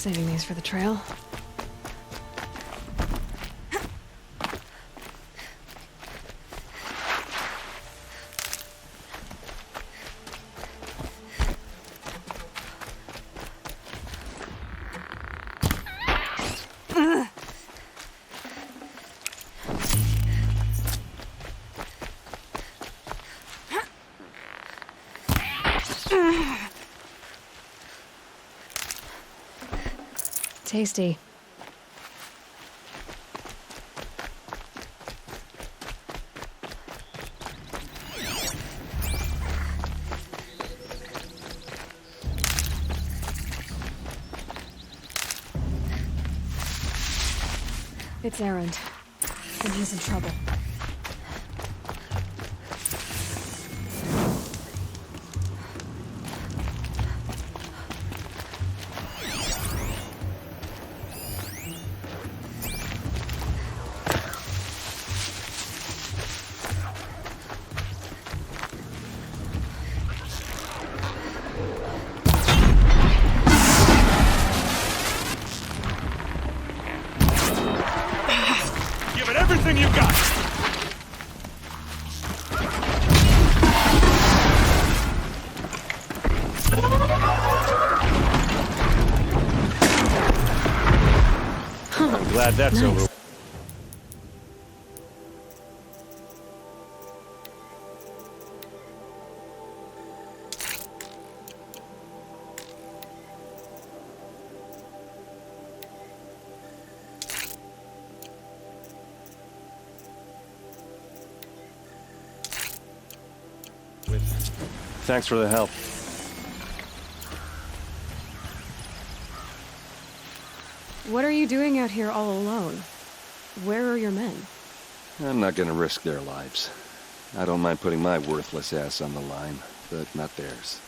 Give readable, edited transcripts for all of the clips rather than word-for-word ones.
Saving these for the trail. Tasty. It's Erend, and he's in trouble. Everything you got! I'm glad that's over. Thanks for the help. What are you doing out here all alone? Where are your men? I'm not gonna risk their lives. I don't mind putting my worthless ass on the line, but not theirs.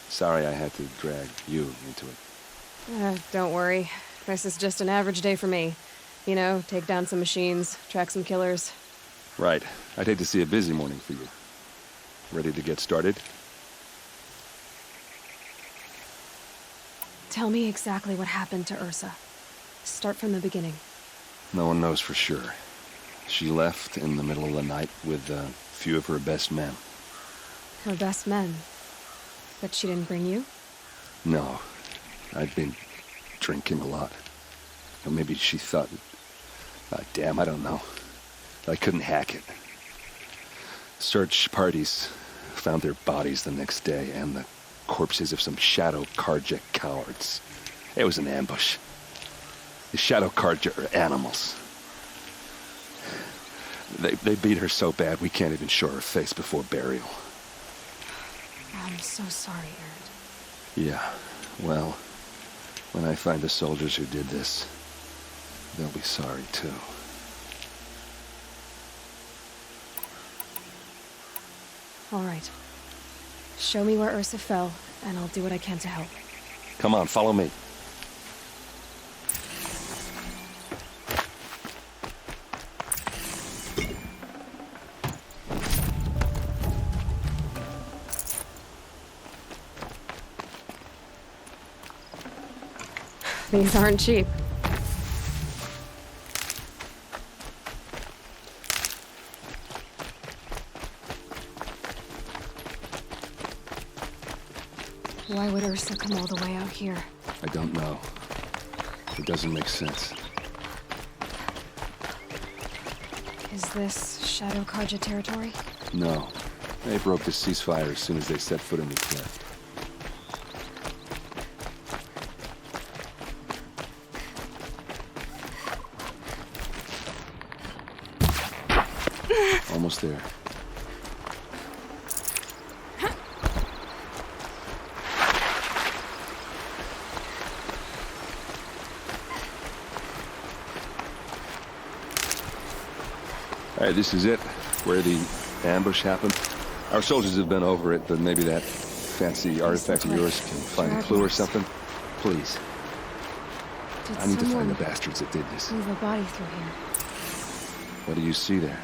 Sorry I had to drag you into it. Don't worry. This is just an average day for me. You know, take down some machines, track some killers. Right. I'd hate to see a busy morning for you. Ready to get started? Tell me exactly what happened to Ursa. Start from the beginning. No one knows for sure. She left in the middle of the night with a few of her best men. Her best men? But she didn't bring you? No. I'd been drinking a lot. Or maybe she thought... damn, I don't know. I couldn't hack it. Search parties found their bodies the next day, and the corpses of some Shadow Karja cowards. It was an ambush. The Shadow Karja are animals. They beat her so bad we can't even show her face before burial. I'm so sorry, Erend. Yeah, well, when I find the soldiers who did this, they'll be sorry too. All right. Show me where Ursa fell, and I'll do what I can to help. Come on, follow me. These aren't cheap. Why would Ursa come all the way out here? I don't know. It doesn't make sense. Is this Shadow Karja territory? No. They broke the ceasefire as soon as they set foot in the cleft. Almost there. All right, this is it, where the ambush happened. Our soldiers have been over it, but maybe that fancy artifact of yours can find a clue or something. Please. I need to find the bastards that did this. Move a body through here. What do you see there?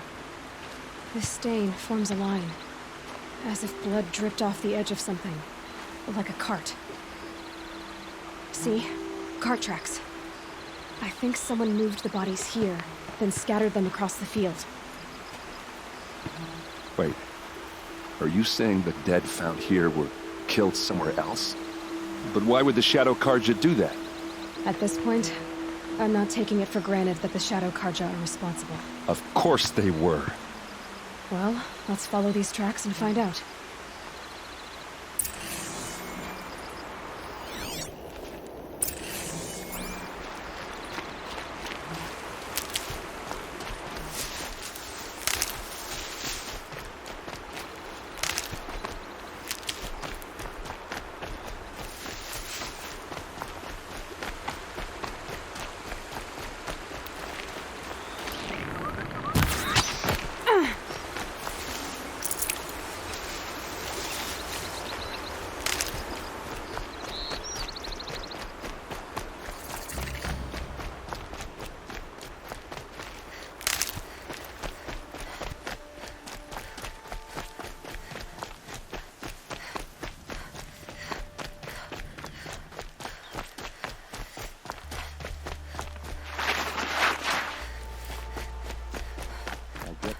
This stain forms a line, as if blood dripped off the edge of something, like a cart. See? Cart tracks. I think someone moved the bodies here, then scattered them across the field. Wait. Are you saying the dead found here were killed somewhere else? But why would the Shadow Karja do that? At this point, I'm not taking it for granted that the Shadow Karja are responsible. Of course they were. Well, let's follow these tracks and find out.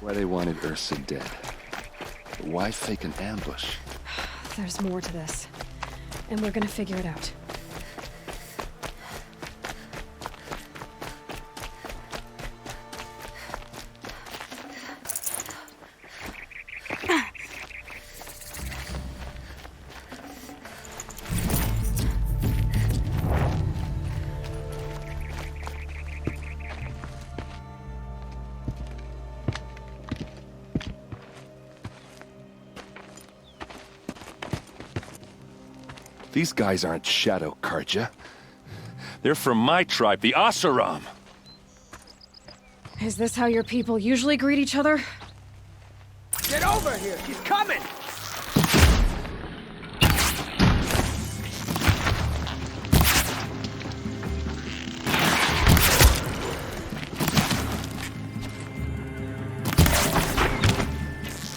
Why they wanted Ursa dead. But why fake an ambush? There's more to this, and we're gonna figure it out. These guys aren't Shadow Karja. They're from my tribe, the Asaram. Is this how your people usually greet each other? Get over here! He's coming!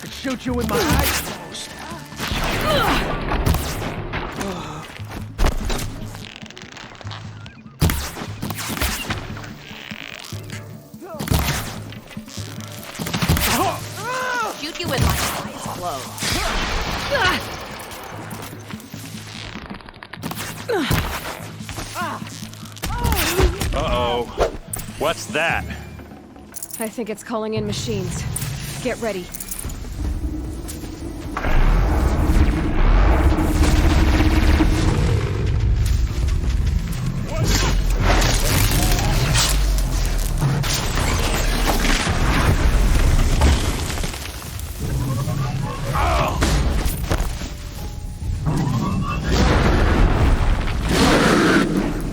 I shoot you in my eyes. Shoot you with my eyes closed. Uh-oh. What's that? I think it's calling in machines. Get ready.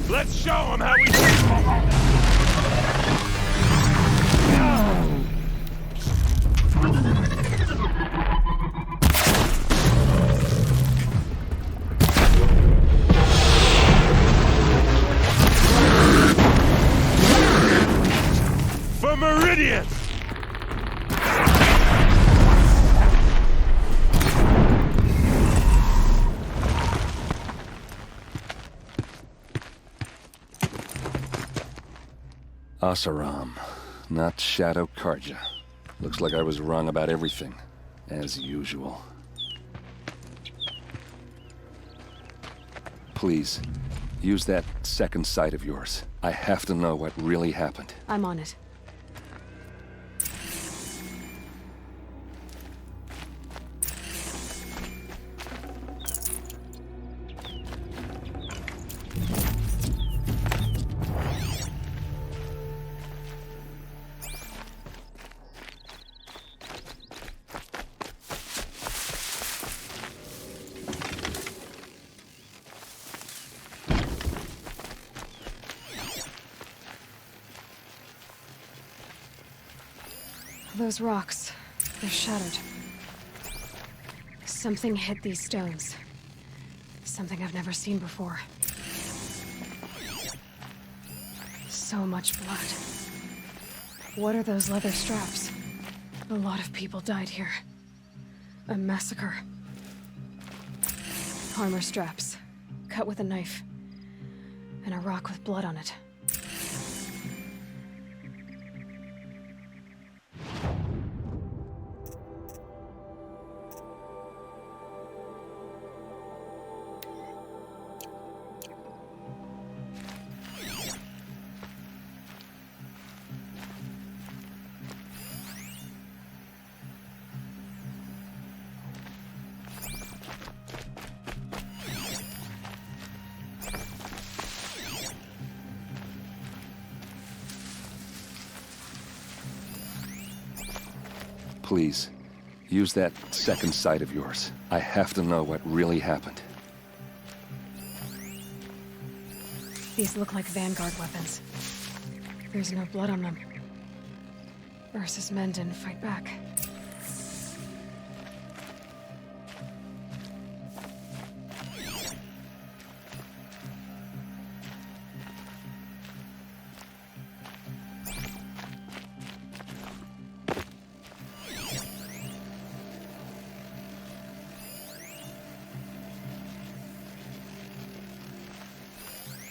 Let's show them how we treat them. For Meridian! Asaram, not Shadow Karja. Looks like I was wrong about everything, as usual. Please, use that second sight of yours. I have to know what really happened. I'm on it. Those rocks, they're shattered. Something hit these stones. Something I've never seen before. So much blood. What are those leather straps? A lot of people died here. A massacre. Armor straps, cut with a knife. And a rock with blood on it. Please, use that second sight of yours. I have to know what really happened. These look like Vanguard weapons. There's no blood on them. Ursa's men didn't fight back.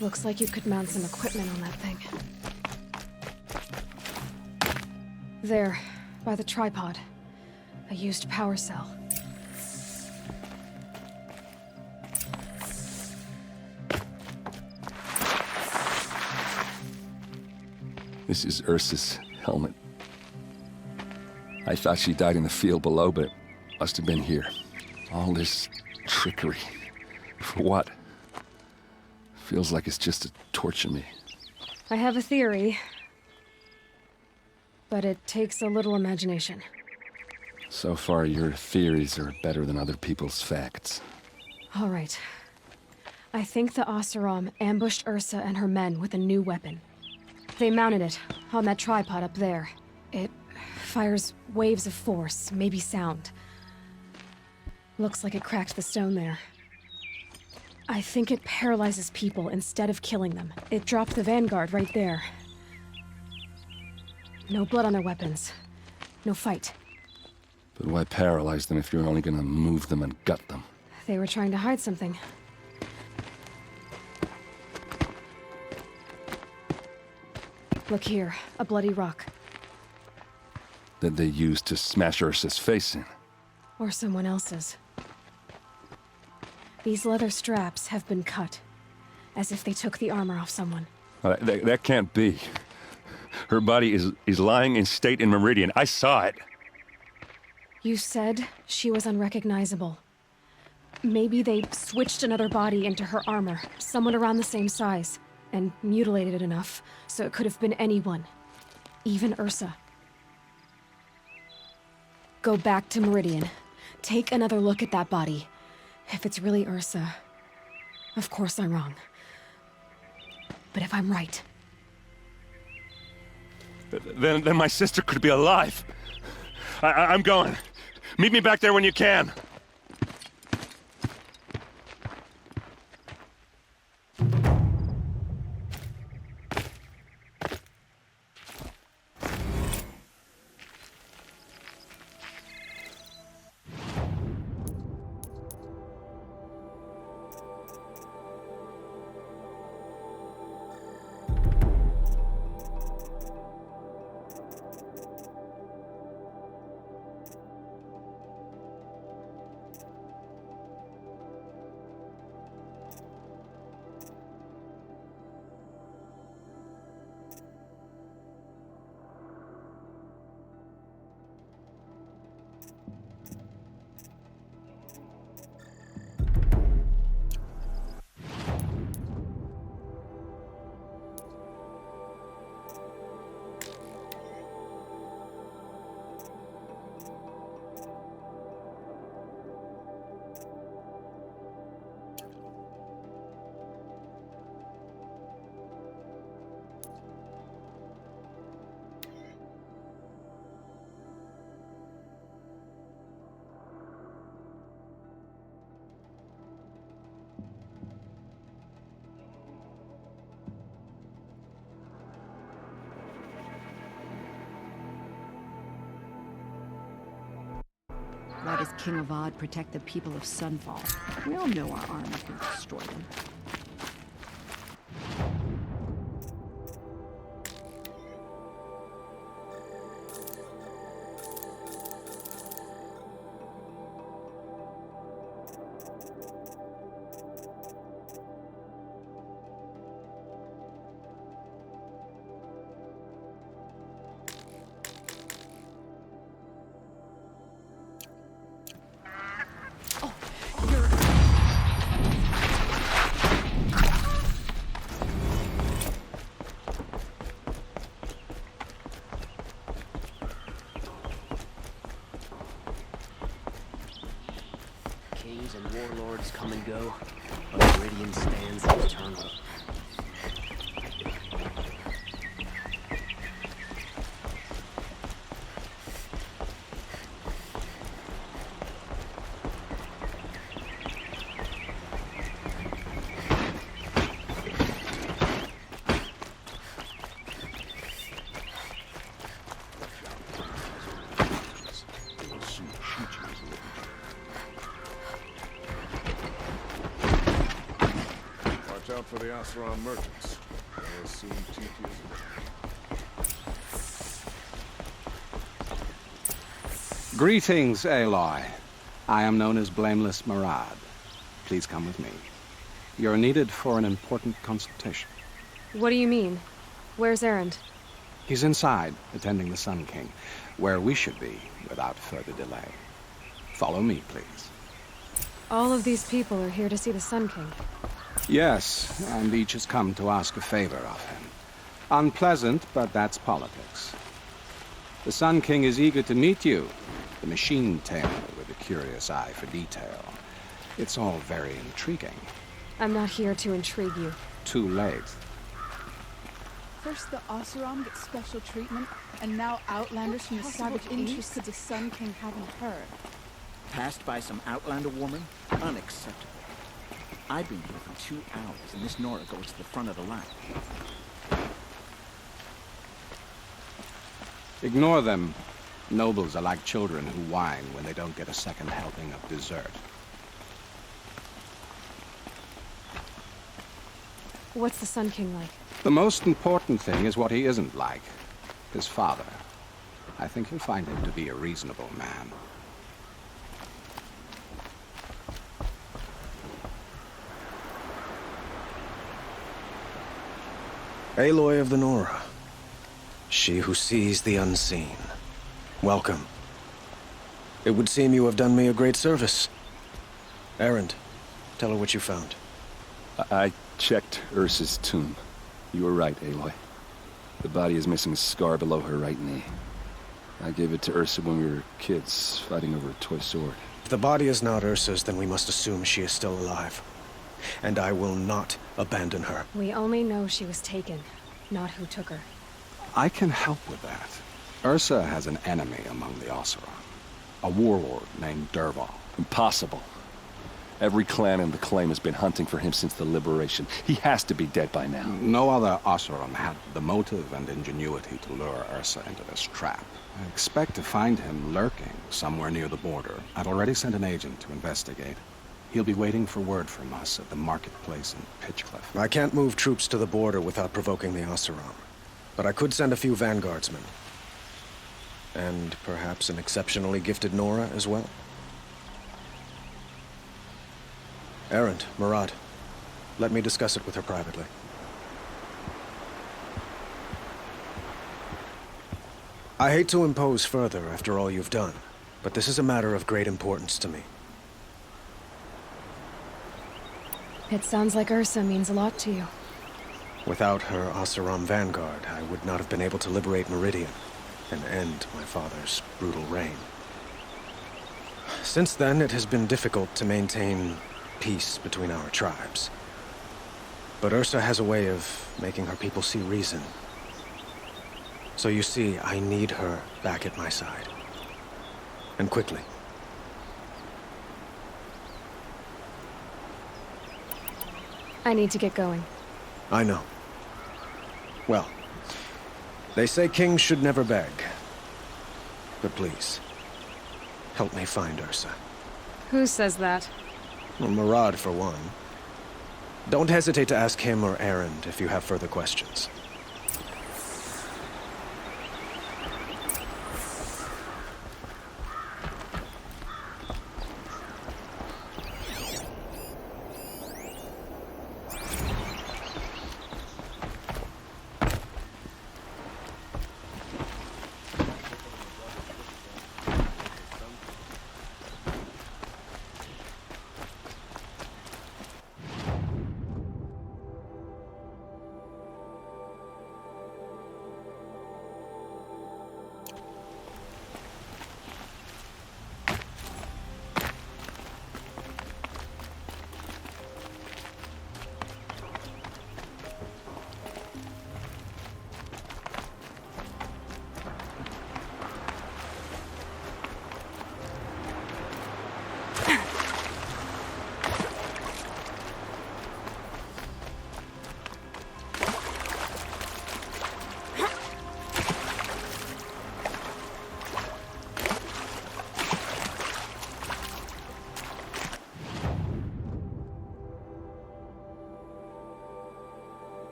Looks like you could mount some equipment on that thing. There, by the tripod. A used power cell. This is Ursa's helmet. I thought she died in the field below, but it must have been here. All this trickery. For what? Feels like it's just to torture me. I have a theory. But it takes a little imagination. So far, your theories are better than other people's facts. All right. I think the Oseram ambushed Ursa and her men with a new weapon. They mounted it on that tripod up there. It fires waves of force, maybe sound. Looks like it cracked the stone there. I think it paralyzes people instead of killing them. It dropped the Vanguard right there. No blood on their weapons. No fight. But why paralyze them if you're only gonna move them and gut them? They were trying to hide something. Look here, a bloody rock. That they used to smash Ursa's face in. Or someone else's. These leather straps have been cut, as if they took the armor off someone. That can't be. Her body is lying in state in Meridian. I saw it. You said she was unrecognizable. Maybe they switched another body into her armor, someone around the same size, and mutilated it enough, so it could have been anyone. Even Ursa. Go back to Meridian. Take another look at that body. If it's really Ursa, of course I'm wrong. But if I'm right... Then my sister could be alive. I'm going. Meet me back there when you can. Why does King Avad protect the people of Sunfall? We all know our armor can destroy them. kings and warlords come and go, but Meridian stands eternal. Watch out for the Oseram merchants. They'll soon teach you. Greetings, Aloy. I am known as Blameless Marad. Please come with me. You're needed for an important consultation. What do you mean? Where's Erend? He's inside, attending the Sun King, where we should be without further delay. Follow me, please. All of these people are here to see the Sun King. Yes, and each has come to ask a favor of him. Unpleasant, but that's politics. The Sun King is eager to meet you, the machine tamer with a curious eye for detail. It's all very intriguing. I'm not here to intrigue you. Too late. First the Oseram get special treatment, and now Outlanders from the savage interests of the Sun King haven't heard. Passed by some Outlander woman? Unacceptable. I've been here for 2 hours, and this Nora goes to the front of the line. Ignore them. Nobles are like children who whine when they don't get a second helping of dessert. What's the Sun King like? The most important thing is what he isn't like. His father. I think you'll find him to be a reasonable man. Aloy of the Nora. She who sees the unseen. Welcome. It would seem you have done me a great service. Erend, tell her what you found. I checked Ursa's tomb. You were right, Aloy. The body is missing a scar below her right knee. I gave it to Ursa when we were kids, fighting over a toy sword. If the body is not Ursa's, then we must assume she is still alive. And I will not abandon her. We only know she was taken, not who took her. I can help with that. Ursa has an enemy among the Oseram. A warlord named Dervahl. Impossible. Every clan in the claim has been hunting for him since the liberation. He has to be dead by now. No other Oseram had the motive and ingenuity to lure Ursa into this trap. I expect to find him lurking somewhere near the border. I've already sent an agent to investigate. He'll be waiting for word from us at the marketplace in Pitchcliff. I can't move troops to the border without provoking the Oseram. But I could send a few vanguardsmen. And perhaps an exceptionally gifted Nora as well. Erend, Marad, let me discuss it with her privately. I hate to impose further after all you've done, but this is a matter of great importance to me. It sounds like Ursa means a lot to you. Without her Oseram vanguard, I would not have been able to liberate Meridian and end my father's brutal reign. Since then, it has been difficult to maintain peace between our tribes. But Ursa has a way of making her people see reason. So you see, I need her back at my side. And quickly. I need to get going. I know. Well, they say kings should never beg. But please, help me find Ursa. Who says that? Well, Marad, for one. Don't hesitate to ask him or Erend if you have further questions.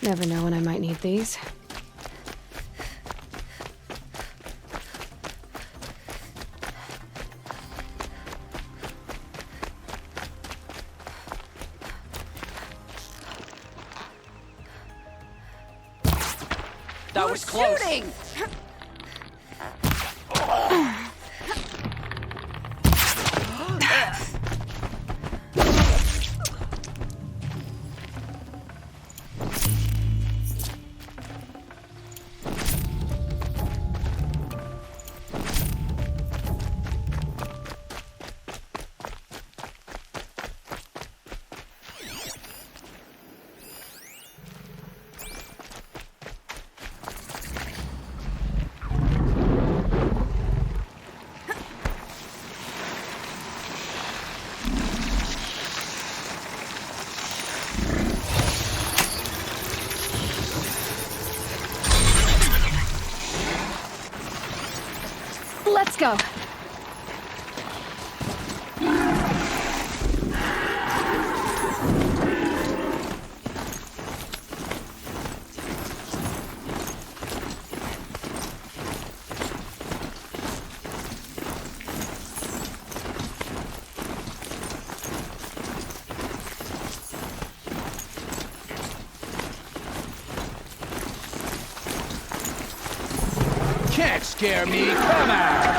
Never know when I might need these. That was close. Shooting! Let's go. Can't scare me, come out!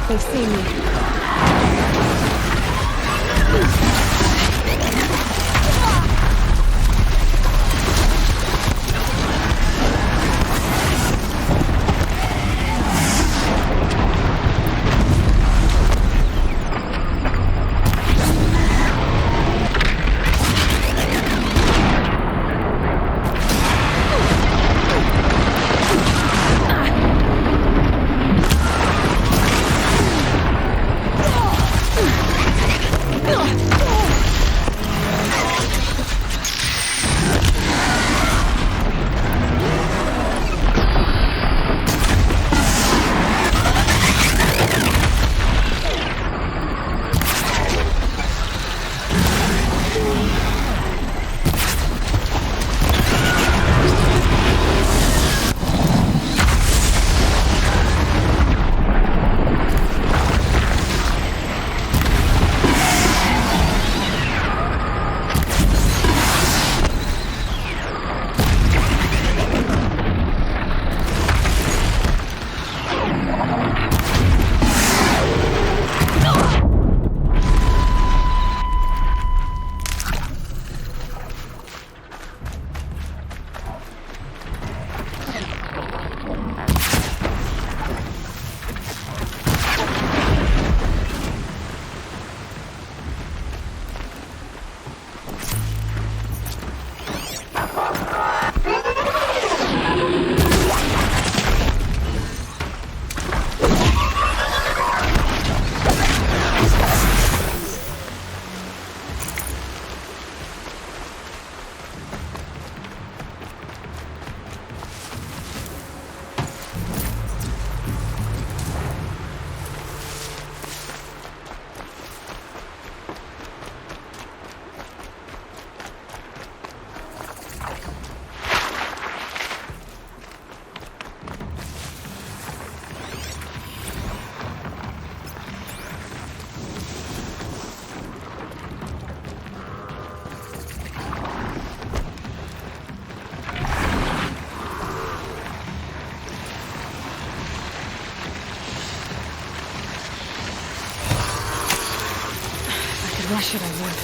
They see me. rush it, I would.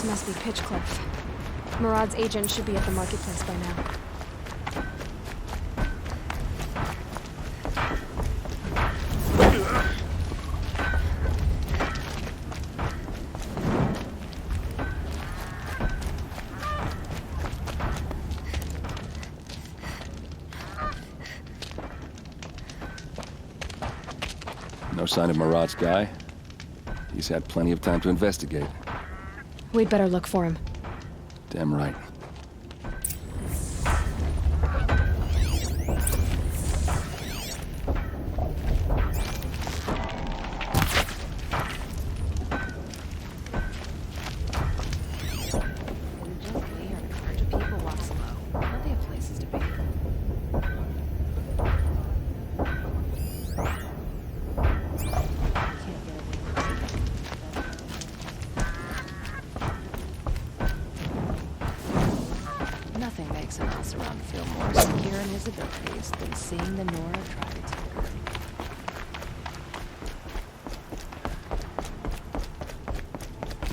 Must be Pitchcliff. Murad's agent should be at the marketplace by now. No sign of Murad's guy? He's had plenty of time to investigate. We'd better look for him. Damn right.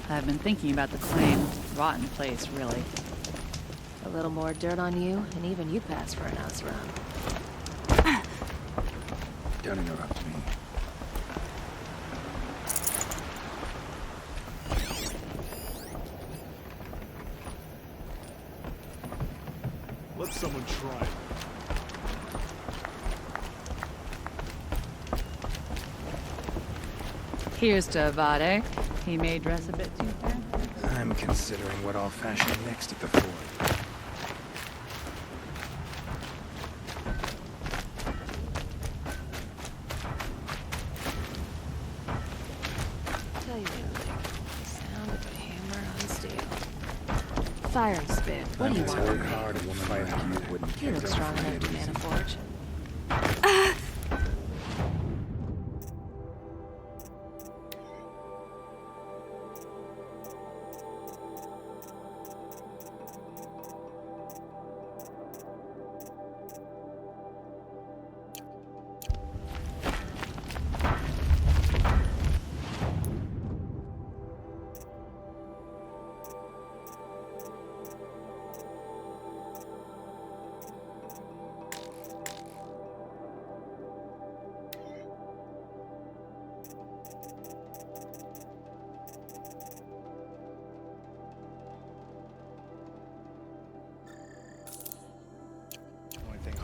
I've been thinking about the claim. Rotten place, really. A little more dirt on you, and even you pass for an Oseram. Don't interrupt me. Let someone try. Here's to Avade. He may dress a bit too fancy. I'm considering what I'll fashion next at the fort. Tell you what I like. The sound of a hammer on steel. Fire and spit. What do you want Work from me? hard, a woman like you wouldn't You look strong enough to man a forge.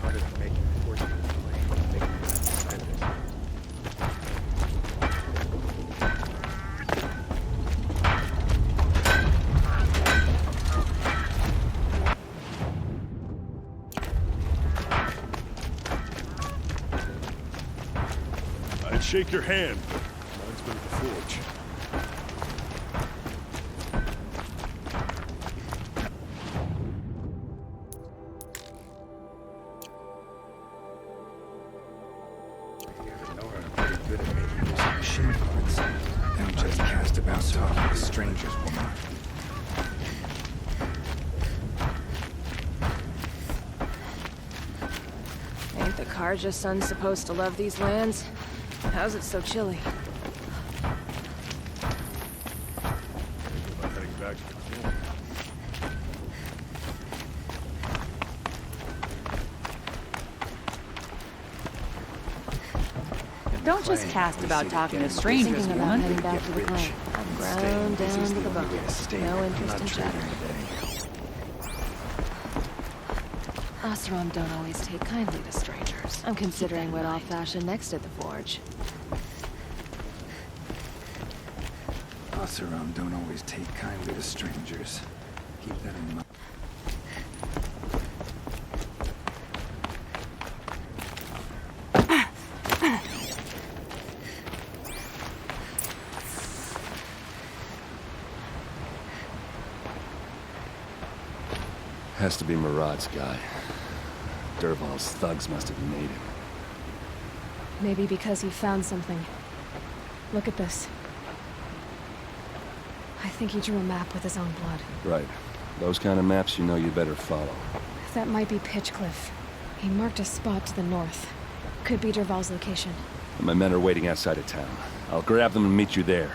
Harder than making a fortune in the flame, making it outside of it. I'd shake your hand. Mine's been at the forge. Pretty good at making use of machine parts. Don't just cast about talking to strangers, woman. Ain't the Karja son supposed to love these lands? How's it so chilly? About heading back to the field. Don't just cast about talking to strangers, Thinking about woman. heading back to the claim. I'm ground down to the bone. No interest in chattering. Oseram don't always take kindly to strangers. I'm considering what I'll fashion next at the forge. Oseram don't always take kindly to strangers. Keep that in mind. Has to be Murad's guy. Dervahl's thugs must have made him. Maybe because he found something. Look at this. I think he drew a map with his own blood. Right. Those kind of maps you know you better follow. That might be Pitchcliff. He marked a spot to the north. Could be Dervahl's location. My men are waiting outside of town. I'll grab them and meet you there.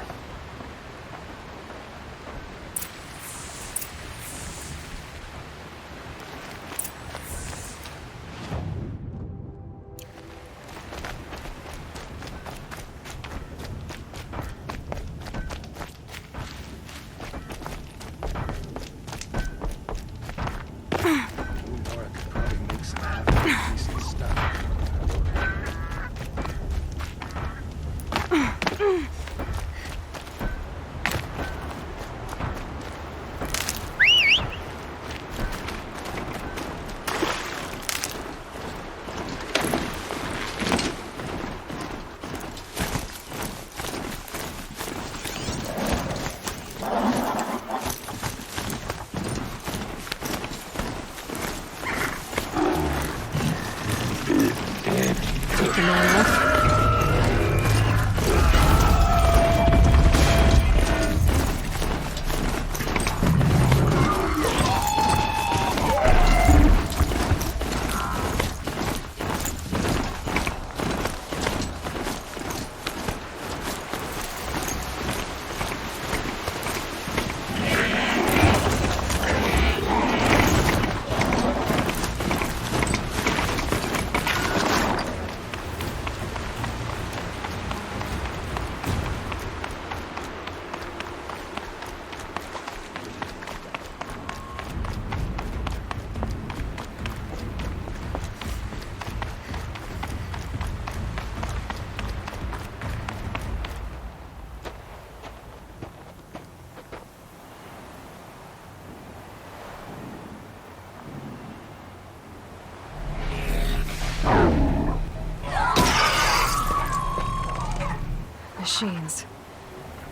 Machines.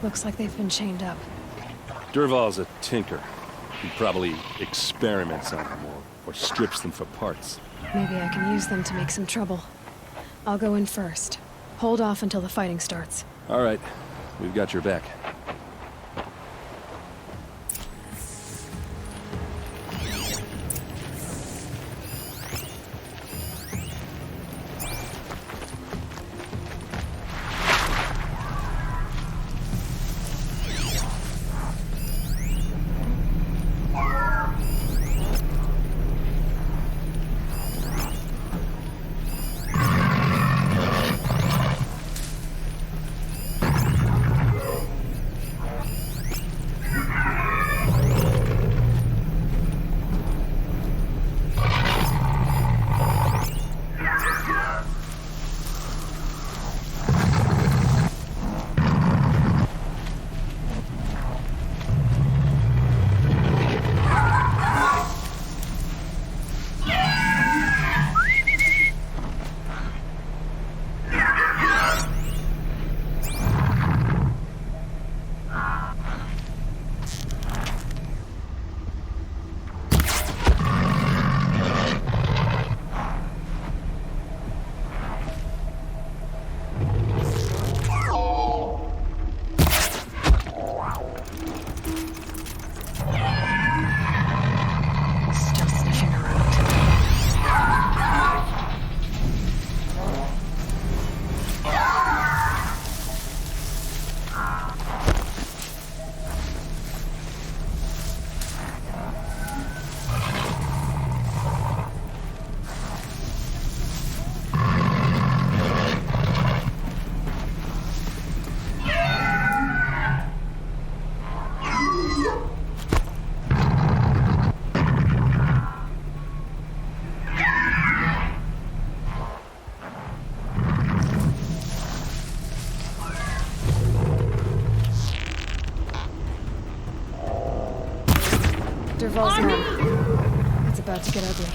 Looks like they've been chained up. Dervahl's a tinker. He probably experiments on them or strips them for parts. Maybe I can use them to make some trouble. I'll go in first. Hold off until the fighting starts. All right. We've got your back. Dervahl's men. It's about to get ugly.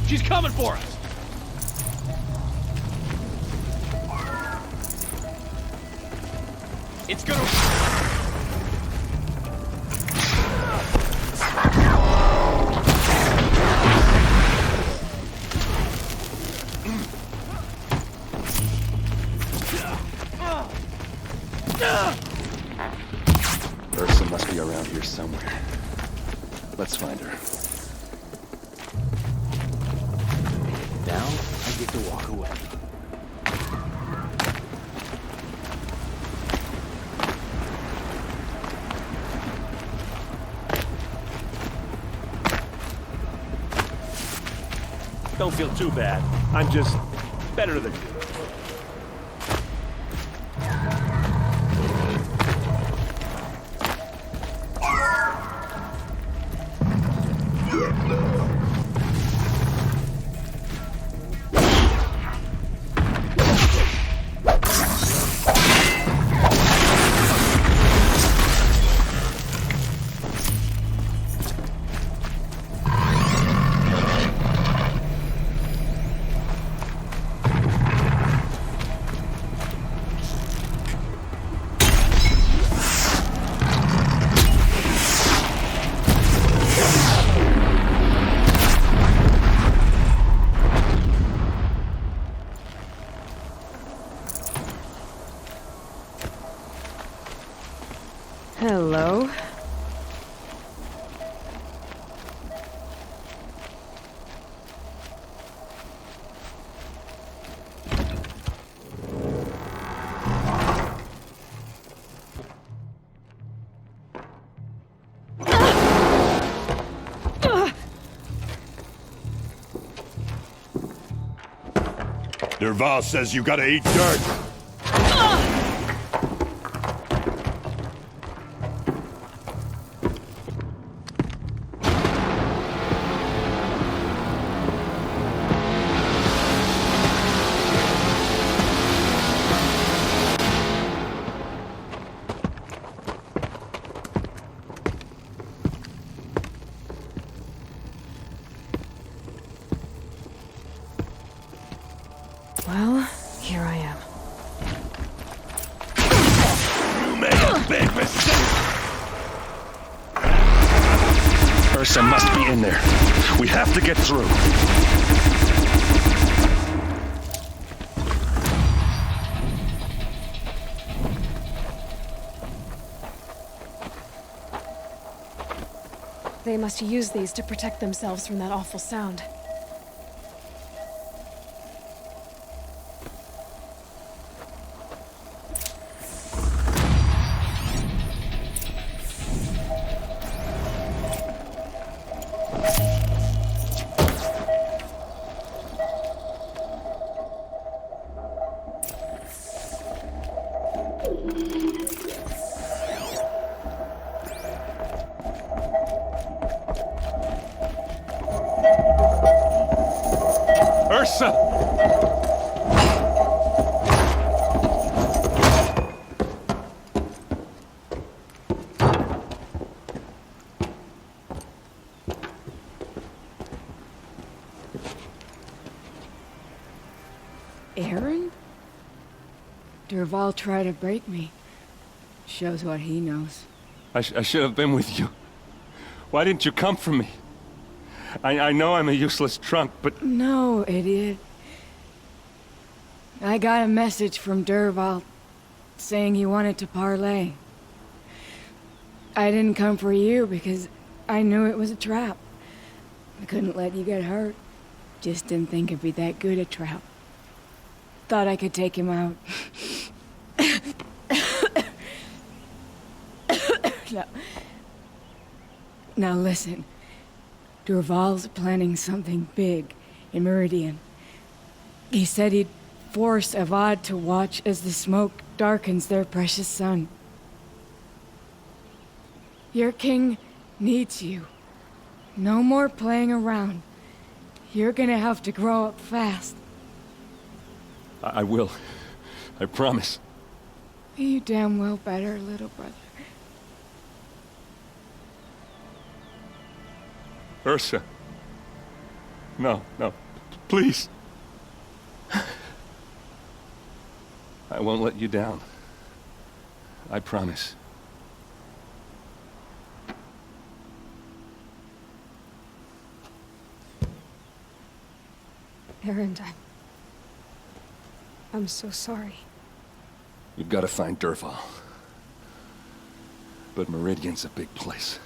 She's coming for us! It's gonna... Ursa must be around here somewhere. Let's find her. Now, I get to walk away. Don't feel too bad. I'm just better than you. Hello? Dervahl says you gotta eat dirt. Well, here I am. You made a big mistake! Ursa must be in there. We have to get through. They must use these to protect themselves from that awful sound. Ursa! Aaron? Dervahl tried to break me. Shows what he knows. I should have been with you. Why didn't you come for me? I know I'm a useless trunk, but... No, idiot. I got a message from Dervahl saying he wanted to parlay. I didn't come for you because I knew it was a trap. I couldn't let you get hurt. Just didn't think it'd be that good a trap. Thought I could take him out. Now listen. Dervahl's planning something big in Meridian. He said he'd force Avad to watch as the smoke darkens their precious sun. Your king needs you. No more playing around. You're gonna have to grow up fast. I will. I promise. You damn well better, little brother. Ursa. No, no. Please. I won't let you down. I promise. Aaron, I'm so sorry. We've got to find Dervahl. But Meridian's a big place.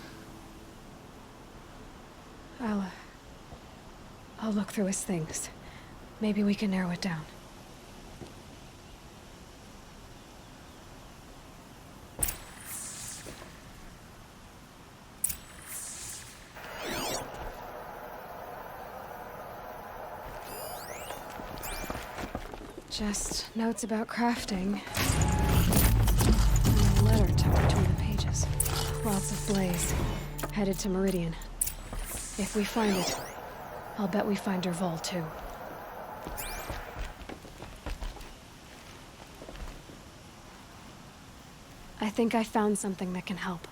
I'll look through his things. Maybe we can narrow it down. Just notes about crafting. And a letter tucked between the pages. Lots of blaze. Headed to Meridian. If we find it, I'll bet we find Dervahl too. I think I found something that can help.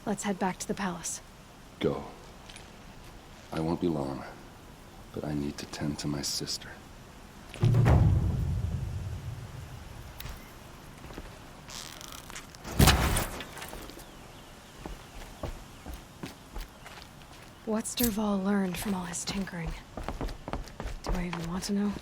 Let's head back to the palace. Go. I won't be long, but I need to tend to my sister. What's Dervahl learned from all his tinkering? Do I even want to know?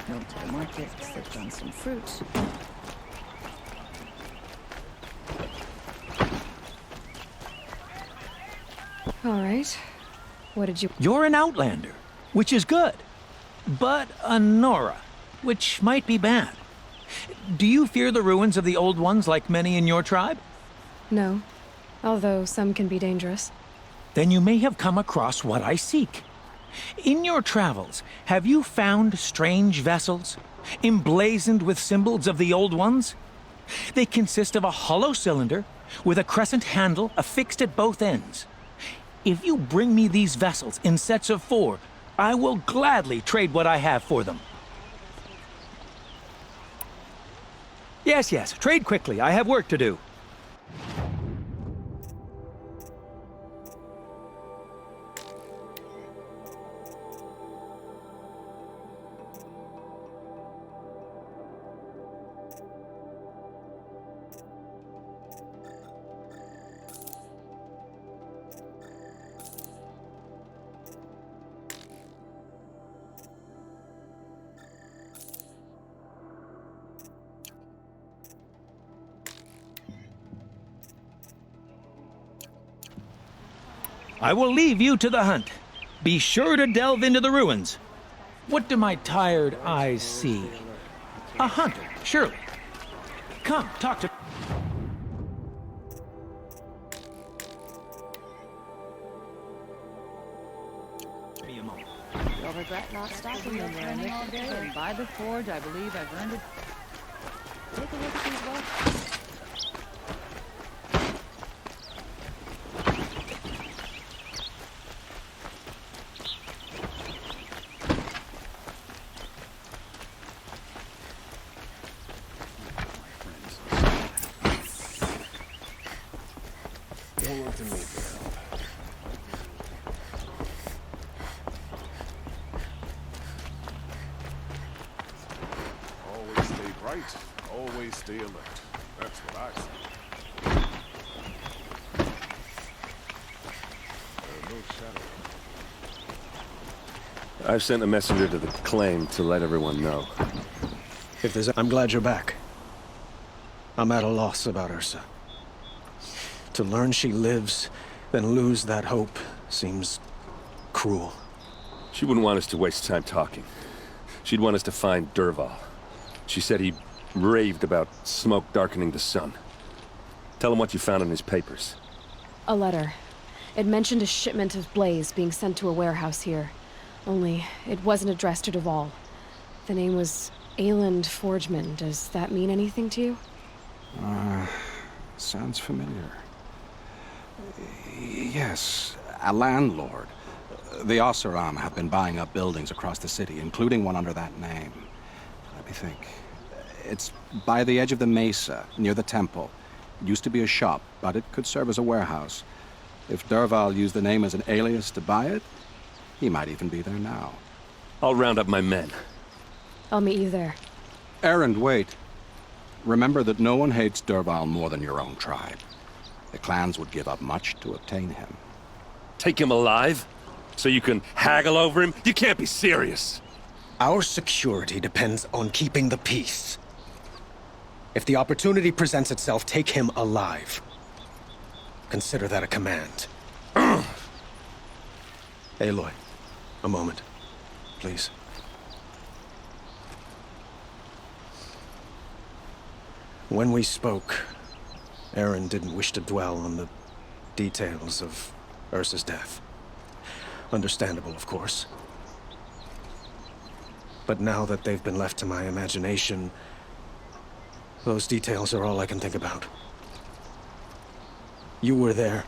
Went to the market, slipped on some fruit. All right. What did you... You're an outlander, which is good. But a Nora, which might be bad. Do you fear the ruins of the Old Ones like many in your tribe? No. Although some can be dangerous. Then you may have come across what I seek. In your travels, have you found strange vessels, emblazoned with symbols of the Old Ones? They consist of a hollow cylinder with a crescent handle affixed at both ends. If you bring me these vessels in sets of 4, I will gladly trade what I have for them. Yes, trade quickly. I have work to do. I will leave you to the hunt. Be sure to delve into the ruins. What do my tired eyes see? A hunter, surely. Come, talk to... me a moment. You'll regret not stopping when you're in all day, and by the forge, I believe I've earned it. Take a look at these wells. Don't look to me for help. Always stay bright, always stay alert. That's what I say. No shadow. I've sent a messenger to the claim to let everyone know. I'm glad you're back. I'm at a loss about Ursa. To learn she lives, then lose that hope, seems cruel. She wouldn't want us to waste time talking. She'd want us to find Dervahl. She said he raved about smoke darkening the sun. Tell him what you found in his papers. A letter. It mentioned a shipment of blaze being sent to a warehouse here. Only, it wasn't addressed to Dervahl. The name was Ayland Forgeman. Does that mean anything to you? Sounds familiar. Yes, a landlord. The Oseram have been buying up buildings across the city, including one under that name. Let me think. It's by the edge of the mesa, near the temple. It used to be a shop, but it could serve as a warehouse. If Dervahl used the name as an alias to buy it, he might even be there now. I'll round up my men. I'll meet you there. Erend, wait. Remember that no one hates Dervahl more than your own tribe. The clans would give up much to obtain him. Take him alive? So you can haggle over him? You can't be serious. Our security depends on keeping the peace. If the opportunity presents itself, take him alive. Consider that a command. Aloy, a moment, please. When we spoke, Erend didn't wish to dwell on the details of Ursa's death. Understandable, of course. But now that they've been left to my imagination, those details are all I can think about. You were there.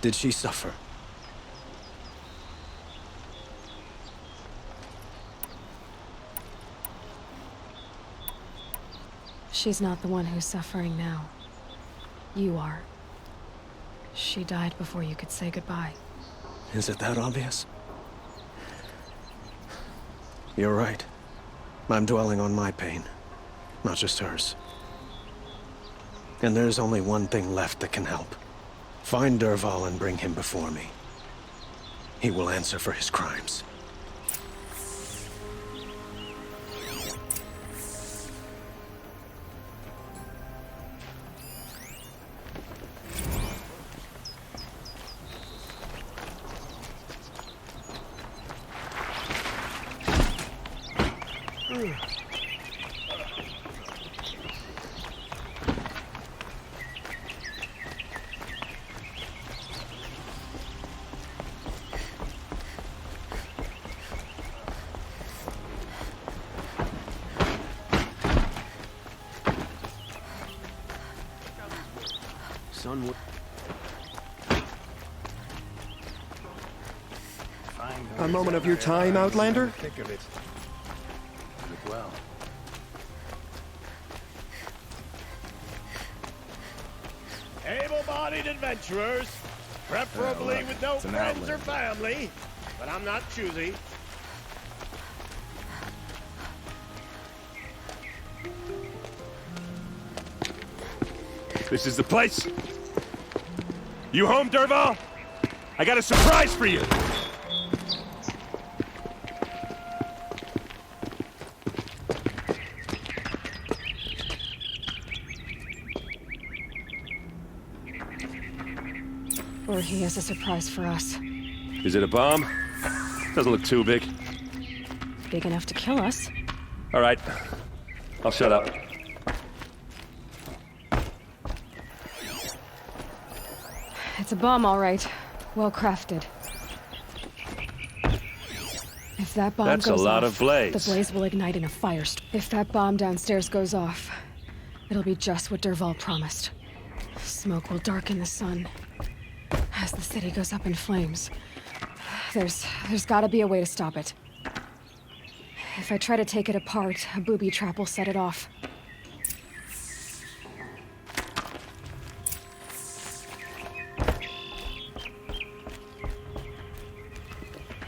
Did she suffer? She's not the one who's suffering now. You are. She died before you could say goodbye. Is it that obvious? You're right. I'm dwelling on my pain, not just hers. And there's only one thing left that can help. Find Dervahl and bring him before me. He will answer for his crimes. A moment of your time, Outlander? Think of it. Well. Able-bodied adventurers, preferably with no friends or family, but I'm not choosy. This is the place. You home, Dervahl? I got a surprise for you. Or he has a surprise for us. Is it a bomb? Doesn't look too big. Big enough to kill us. All right. I'll shut up. It's a bomb, all right. Well crafted. If that bomb That's goes a lot off, of blaze. the blaze will ignite in a firestorm. If that bomb downstairs goes off, it'll be just what Dervahl promised. Smoke will darken the sun as the city goes up in flames. There's gotta be a way to stop it. If I try to take it apart, a booby trap will set it off.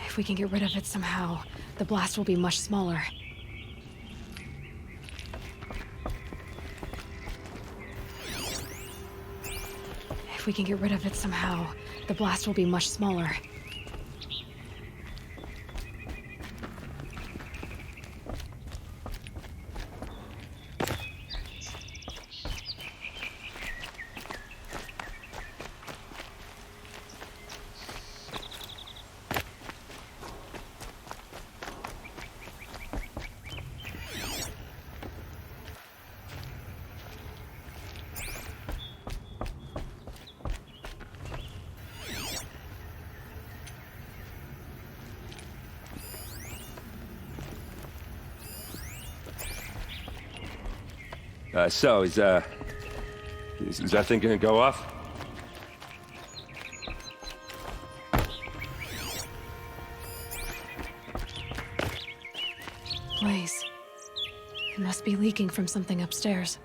If we can get rid of it somehow, the blast will be much smaller. If we can get rid of it somehow, the blast will be much smaller. So, is that thing gonna go off? Blaze. It must be leaking from something upstairs.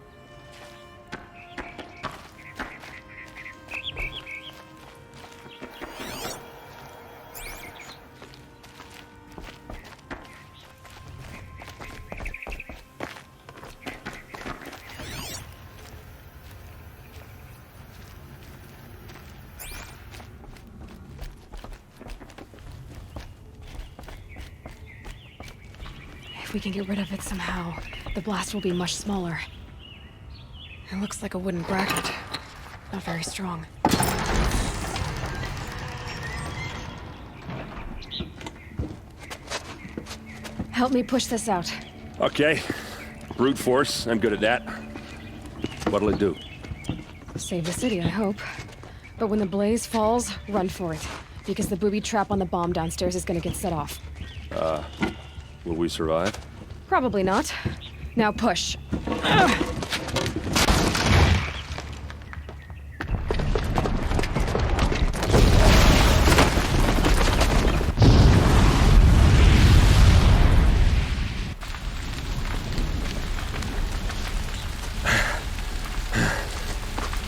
If we can get rid of it somehow, the blast will be much smaller. It looks like a wooden bracket. Not very strong. Help me push this out. Okay. Brute force, I'm good at that. What'll it do? Save the city, I hope. But when the blaze falls, run for it. Because the booby trap on the bomb downstairs is gonna get set off. Will we survive? Probably not. Now push.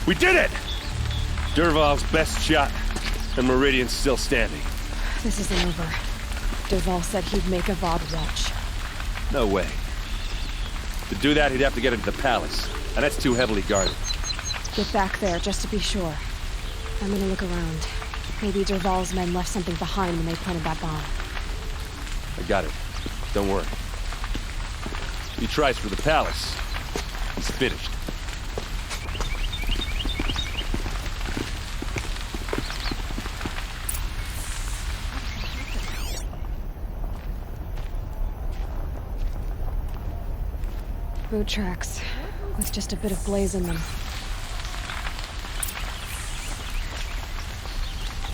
We did it! Dervahl's best shot, and Meridian's still standing. This isn't over. Dervahl said he'd make a VOD watch. No way. To do that, he'd have to get into the palace, and that's too heavily guarded. Get back there, just to be sure. I'm gonna look around. Maybe Dervahl's men left something behind when they planted that bomb. I got it. Don't worry. He tries for the palace. He's finished. Boot tracks, with just a bit of blaze in them.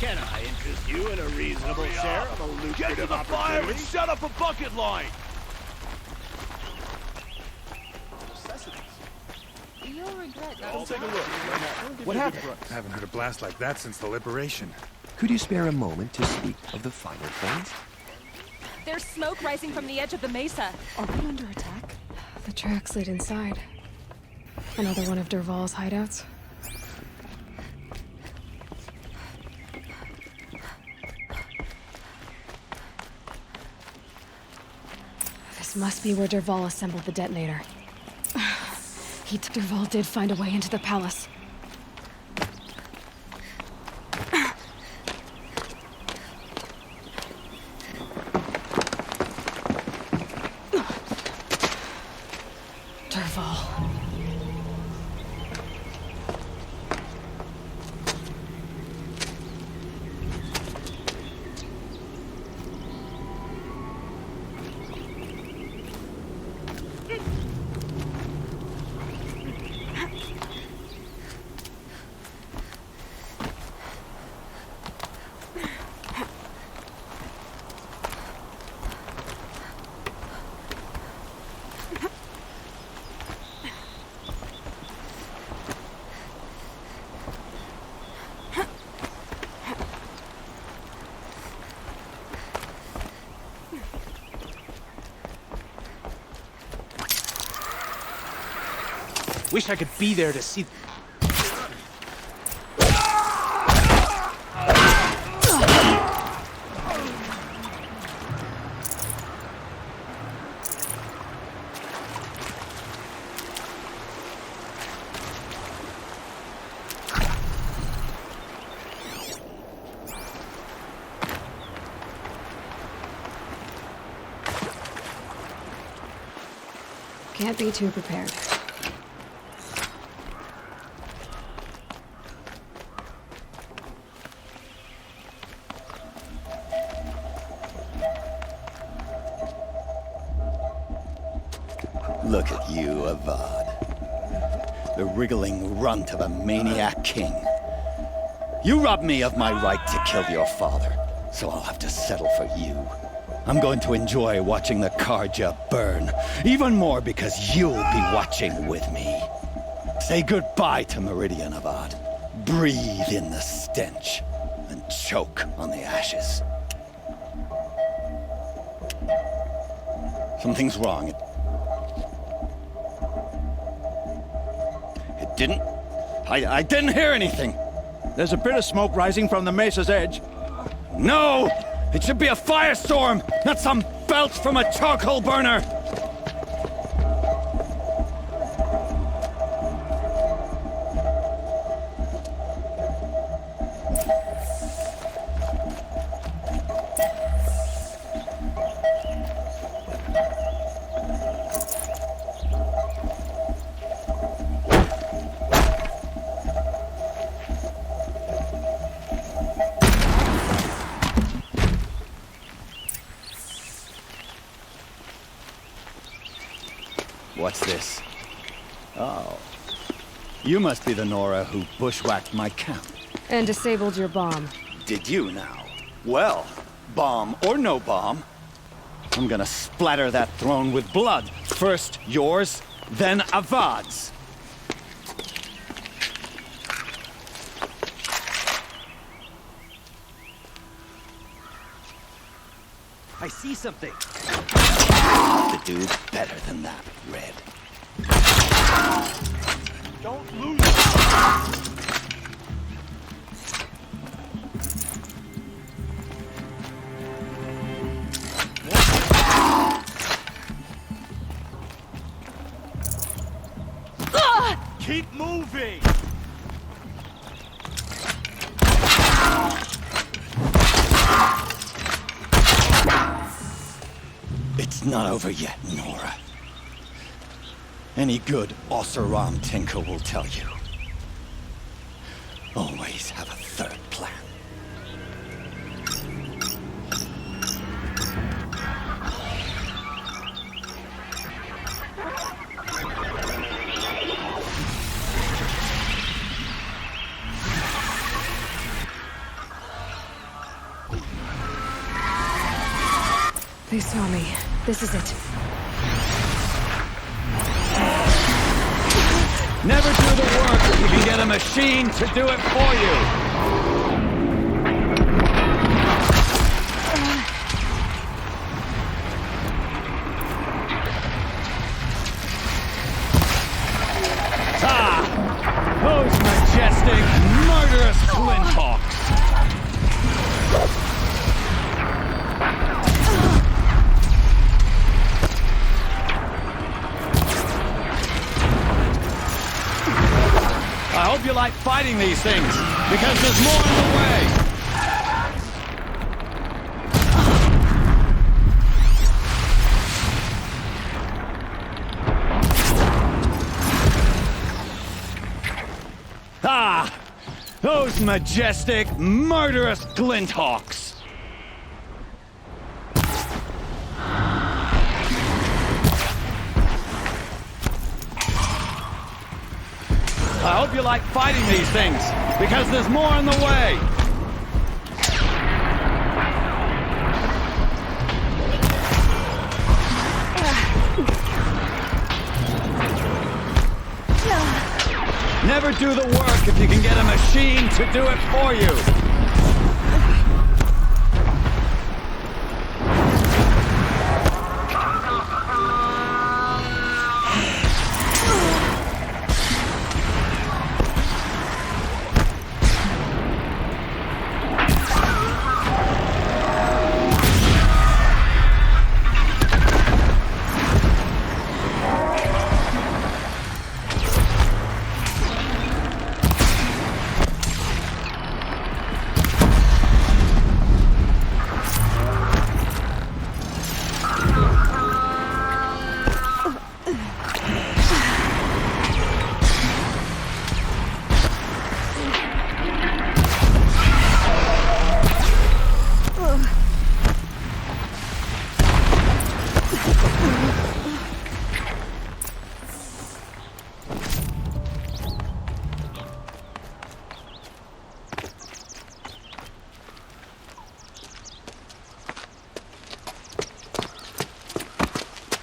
Can I interest you in a reasonable share of a lucrative Get to the fire and set up a bucket line! You'll regret that. I'll take a look. What happened? I haven't heard a blast like that since the liberation. Could you spare a moment to speak of the finer things? There's smoke rising from the edge of the mesa. Are we under attack? The tracks lead inside. Another one of Dervahl's hideouts. This must be where Dervahl assembled the detonator. Dervahl did find a way into the palace. Wish I could be there to see... Can't be too prepared. Look at you, Avad. The wriggling runt of a maniac king. You robbed me of my right to kill your father, so I'll have to settle for you. I'm going to enjoy watching the Karja burn, even more because you'll be watching with me. Say goodbye to Meridian, Avad. Breathe in the stench, and choke on the ashes. Something's wrong. It didn't... I didn't hear anything. There's a bit of smoke rising from the mesa's edge. No! It should be a firestorm, not some belch from a charcoal burner! What's this? Oh. You must be the Nora who bushwhacked my camp. And disabled your bomb. Did you now? Well, bomb or no bomb, I'm gonna splatter that throne with blood. First yours, then Avad's. I see something. To do better than that, Red. Don't lose it. Keep moving. It's not over yet, Nora. Any good Oseram tinker will tell you. Always have a third plan. They saw me. This is it. Never do the work if you can get a machine to do it for you. Ah! Those majestic, murderous flinthawks! I hope you like fighting these things, because there's more on the way! Ah! Those majestic, murderous glinthawks! I hope you like fighting these things, because there's more on the way! Never do the work if you can get a machine to do it for you!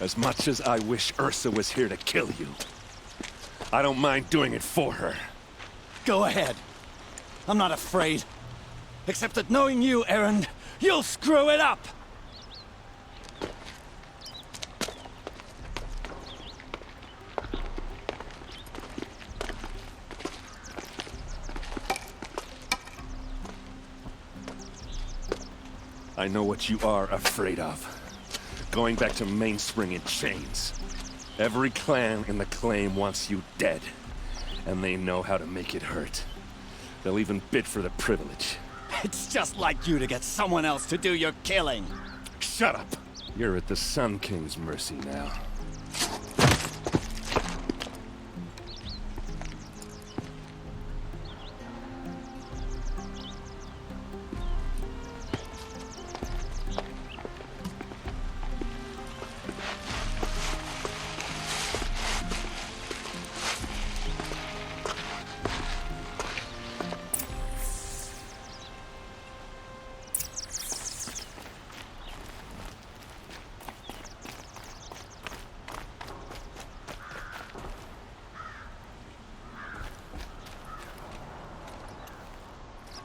As much as I wish Ursa was here to kill you, I don't mind doing it for her. Go ahead. I'm not afraid. Except that knowing you, Erend, you'll screw it up! I know what you are afraid of. Going back to Mainspring in chains. Every clan in the claim wants you dead. And they know how to make it hurt. They'll even bid for the privilege. It's just like you to get someone else to do your killing. Shut up! You're at the Sun King's mercy now.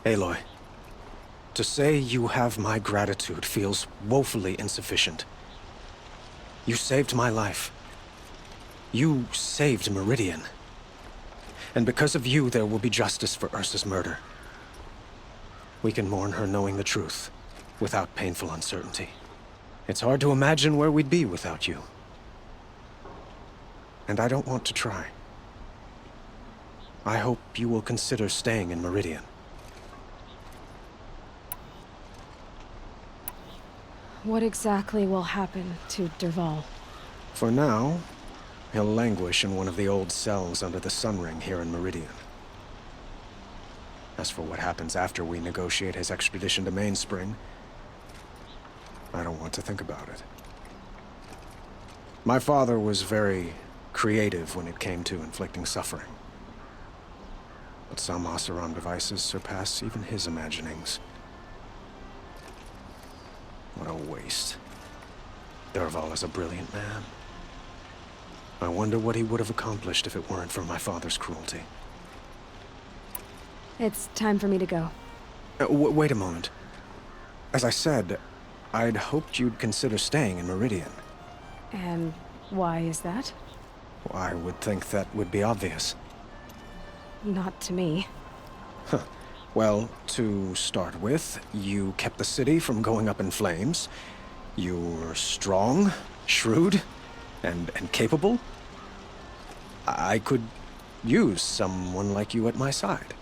Aloy, to say you have my gratitude feels woefully insufficient. You saved my life. You saved Meridian. And because of you, there will be justice for Ursa's murder. We can mourn her knowing the truth, without painful uncertainty. It's hard to imagine where we'd be without you. And I don't want to try. I hope you will consider staying in Meridian. What exactly will happen to Dervahl? For now, he'll languish in one of the old cells under the Sun Ring here in Meridian. As for what happens after we negotiate his extradition to Mainspring, I don't want to think about it. My father was very creative when it came to inflicting suffering. But some Oseram devices surpass even his imaginings. What a waste. Dervahl is a brilliant man. I wonder what he would have accomplished if it weren't for my father's cruelty. It's time for me to go. Wait a moment. As I said, I'd hoped you'd consider staying in Meridian. And why is that? I would think that would be obvious. Not to me. Huh. Well, to start with, you kept the city from going up in flames. You were strong, shrewd, and capable. I could use someone like you at my side.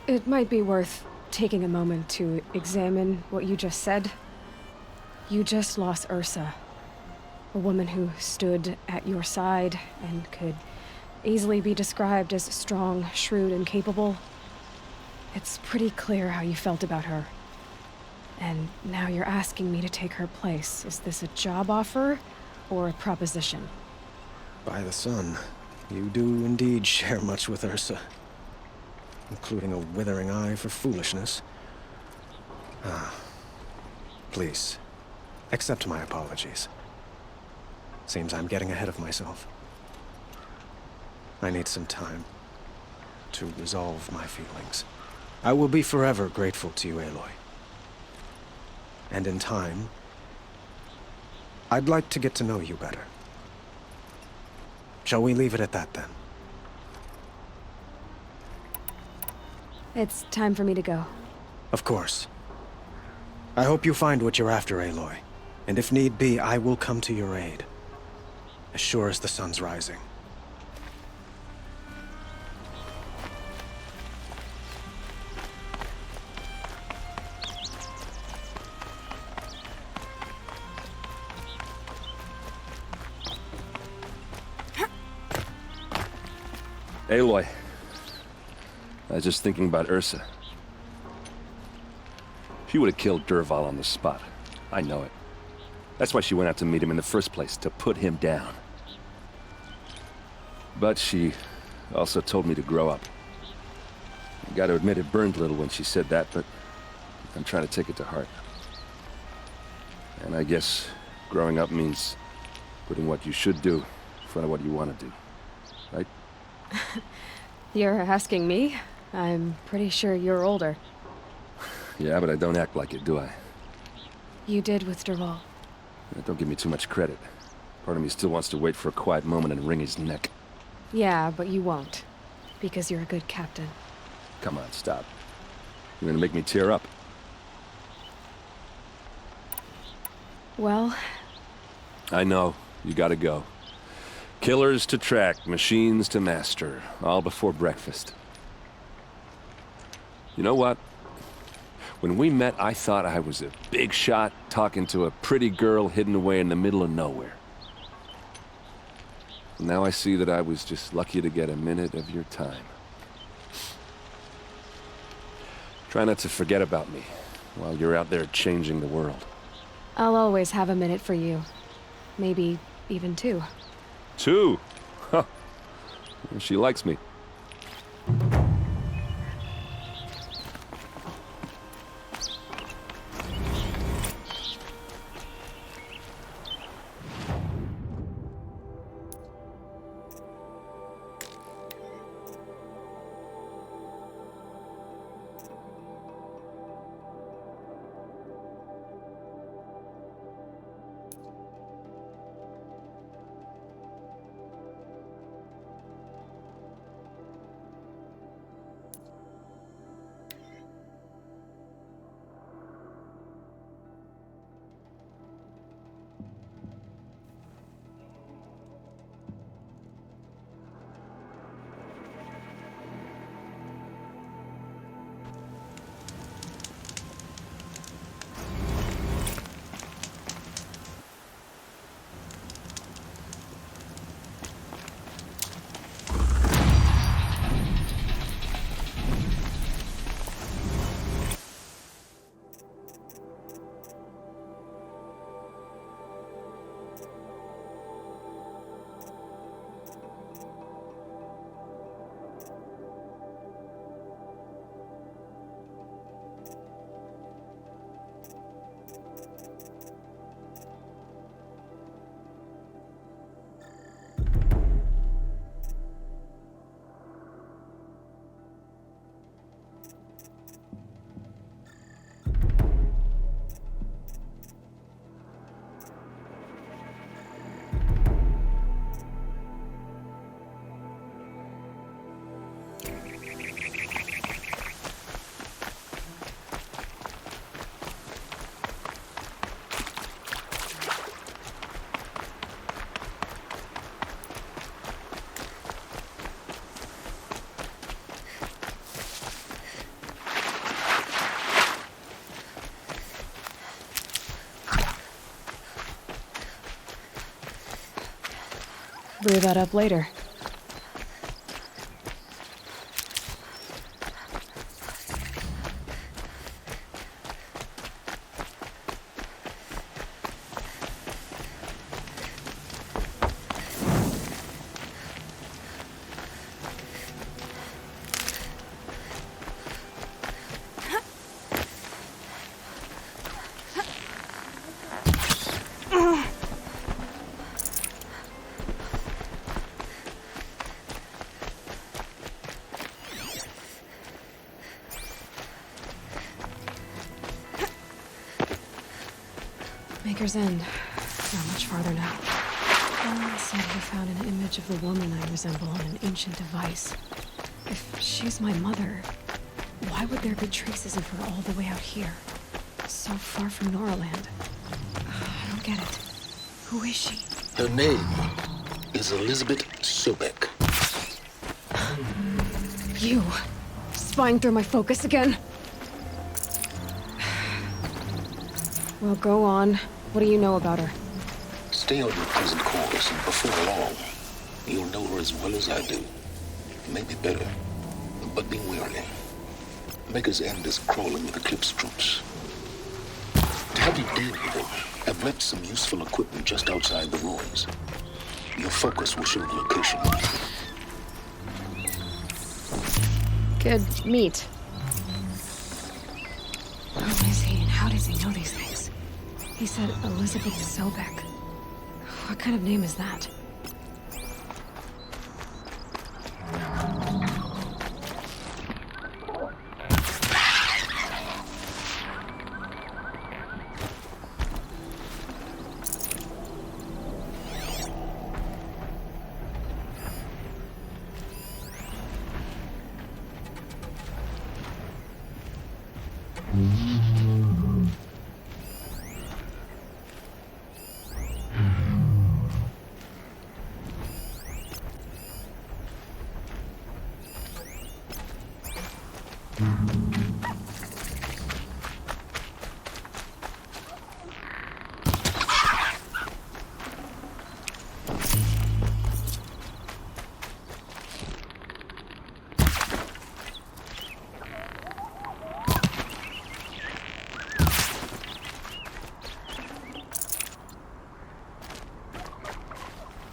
It might be worth taking a moment to examine what you just said. You just lost Ursa. A woman who stood at your side and could easily be described as strong, shrewd, and capable. It's pretty clear how you felt about her. And now you're asking me to take her place. Is this a job offer or a proposition? By the sun, you do indeed share much with Ursa. Including a withering eye for foolishness. Please, accept my apologies. Seems I'm getting ahead of myself. I need some time to resolve my feelings. I will be forever grateful to you, Aloy. And in time, I'd like to get to know you better. Shall we leave it at that, then? It's time for me to go. Of course. I hope you find what you're after, Aloy. And if need be, I will come to your aid. As sure as the sun's rising. Aloy. I was just thinking about Ursa. She would have killed Dervahl on the spot. I know it. That's why she went out to meet him in the first place, to put him down. But she also told me to grow up. I gotta admit it burned a little when she said that, but I'm trying to take it to heart. And I guess growing up means putting what you should do in front of what you want to do. Right? You're asking me? I'm pretty sure you're older. Yeah, but I don't act like it, do I? You did with Derval. Don't give me too much credit. Part of me still wants to wait for a quiet moment and wring his neck. Yeah, but you won't. Because you're a good captain. Come on, stop. You're gonna make me tear up. Well... I know. You gotta go. Killers to track, machines to master. All before breakfast. You know what? When we met, I thought I was a big shot talking to a pretty girl hidden away in the middle of nowhere. Now I see that I was just lucky to get a minute of your time. Try not to forget about me while you're out there changing the world. I'll always have a minute for you. Maybe even 2. 2? Huh. She likes me. Brew that up later. Maker's End. Not much farther now. Alan said he found an image of the woman I resemble on an ancient device. If she's my mother, why would there be traces of her all the way out here? So far from Noraland. I don't get it. Who is she? Her name is Elizabeth Sobek. You! Spying through my focus again? Well, go on. What do you know about her? Stay on your present course, and before long, you'll know her as well as I do. Maybe better, but be wary. Maker's End is crawling with Eclipse troops. To help you deal with them, I've left some useful equipment just outside the ruins. Your focus will show the location. Good meat. Who is he and how does he know these things? He said Elizabeth Sobek. What kind of name is that?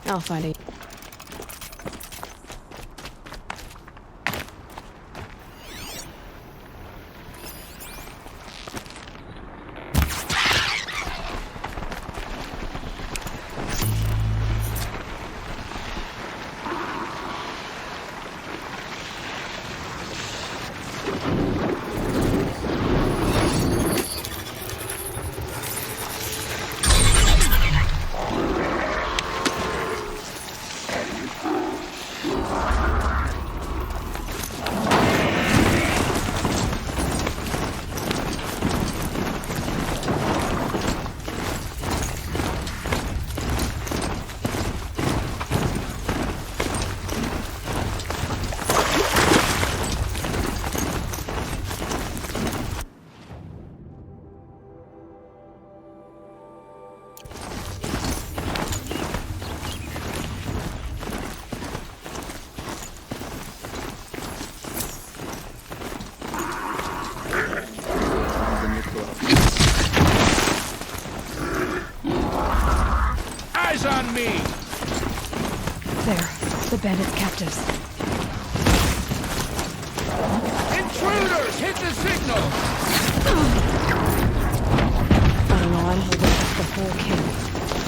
I'll find it. Eyes on me! There, the bandits' captives. Intruders! Hit the signal! I don't know, I'm holding up the whole camp.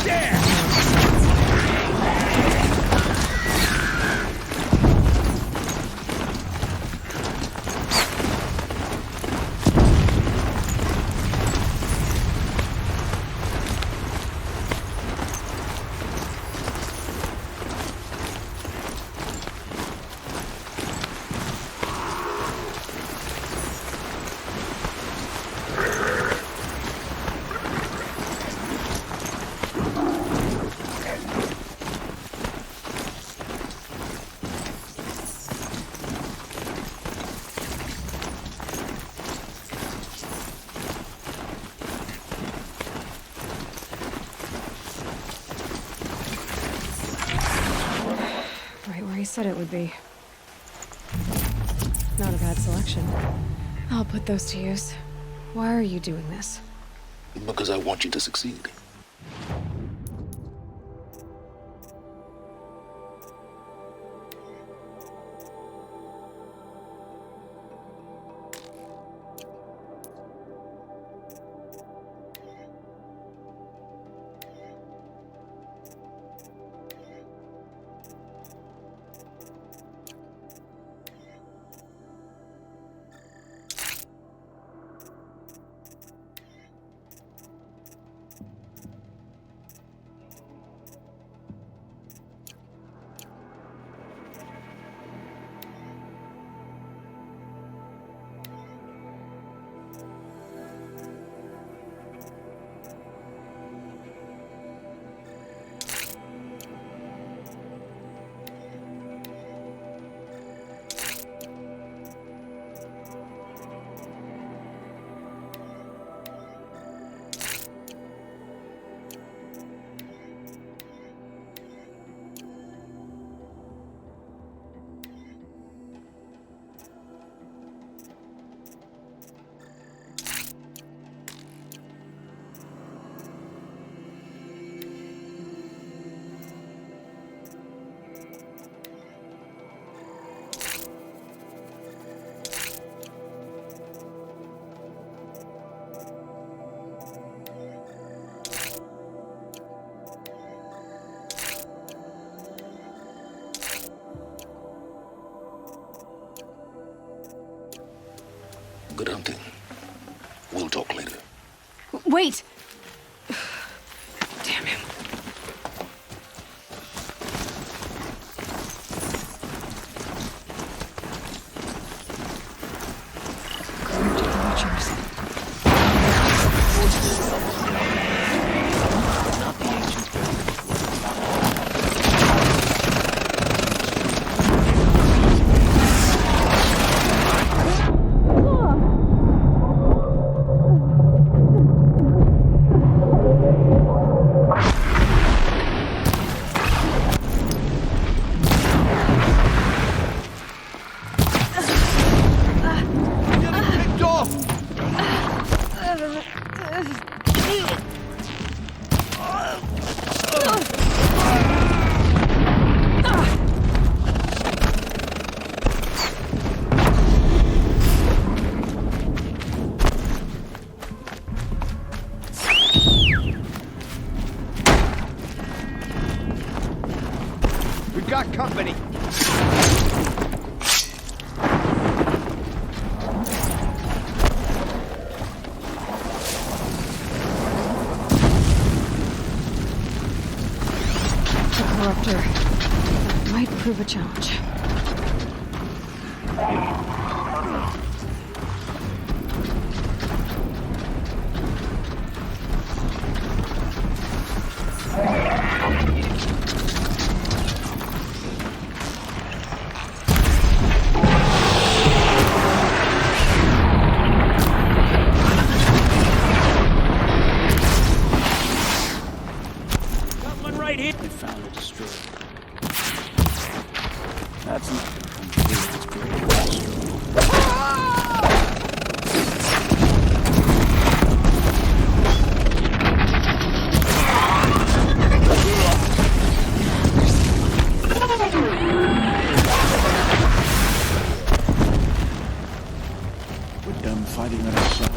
There! He said it would be. Not a bad selection. I'll put those to use. Why are you doing this? Because I want you to succeed. Good hunting. We'll talk later. Wait! Damn him. Got company. The corruptor. That might prove a challenge. They found it destroyed. That's not the complete We're done fighting on our side.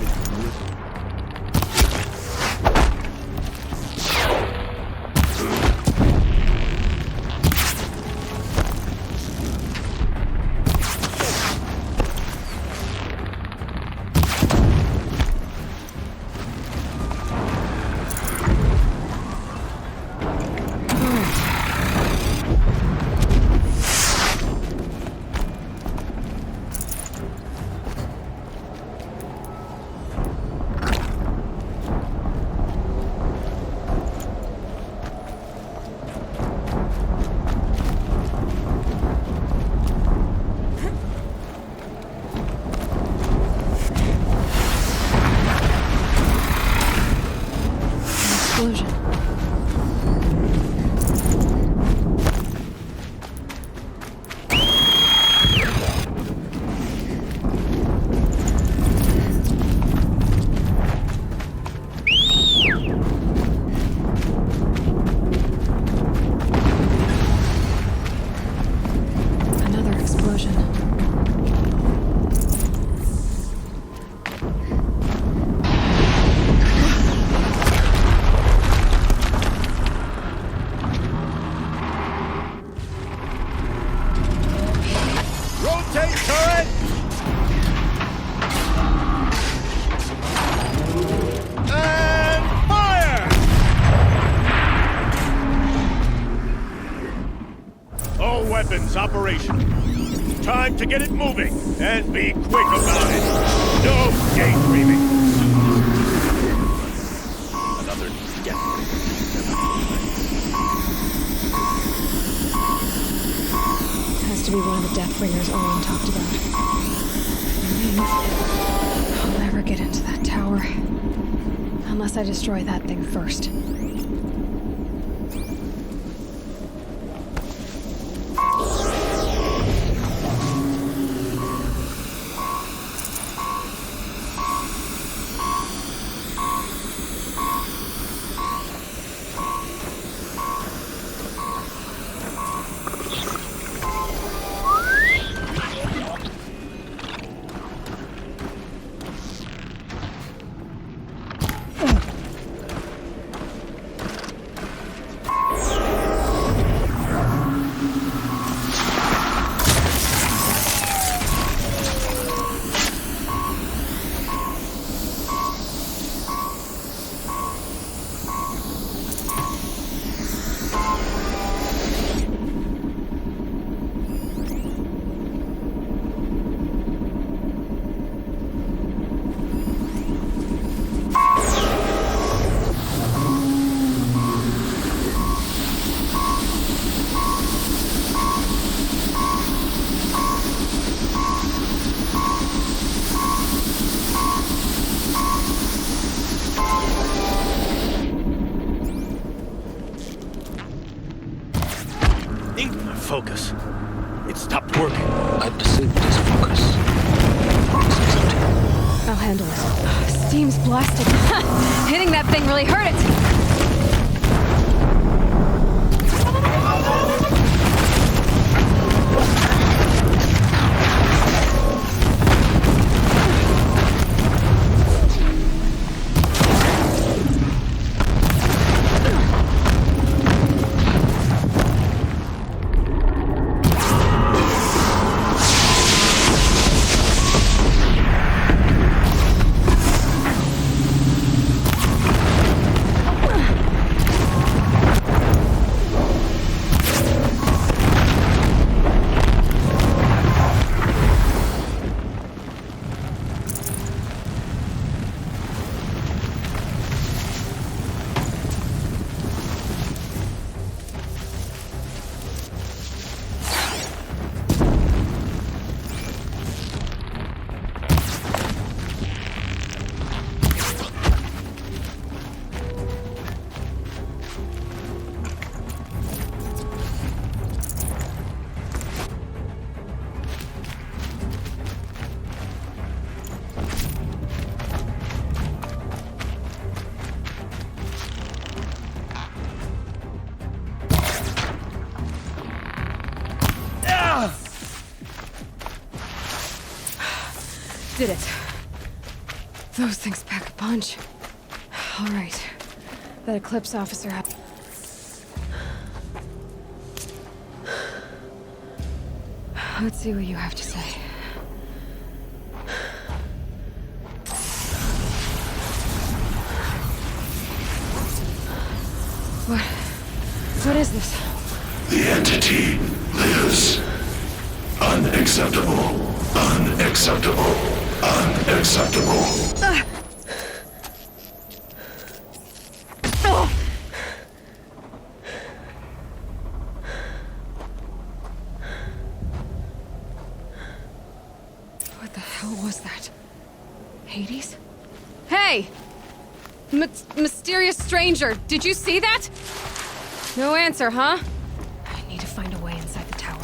Weapons operational. Time to get it moving, and be quick about it. No daydreaming. Another death. Has to be one of the Deathbringers Owen talked about. I'll never get into that tower. Unless I destroy that thing first. focus. It stopped working. I've disabled his focus. I'll handle it. Steam's blasting. Hitting that thing really hurt it! Did it. Those things pack a punch. All right. That Eclipse officer had... Let's see what you have to say. What is this? The entity lives. Unacceptable. Unacceptable. Unacceptable. What the hell was that? Hades? Hey! Mysterious stranger, did you see that? No answer, huh? I need to find a way inside the tower.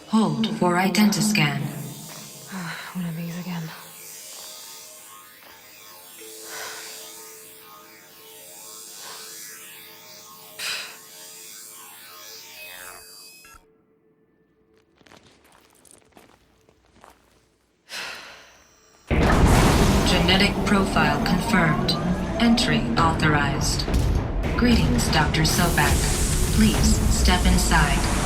Hold for identiscan. One of these again. Genetic profile confirmed. Entry authorized. Greetings, Dr. Sobak. Please step inside.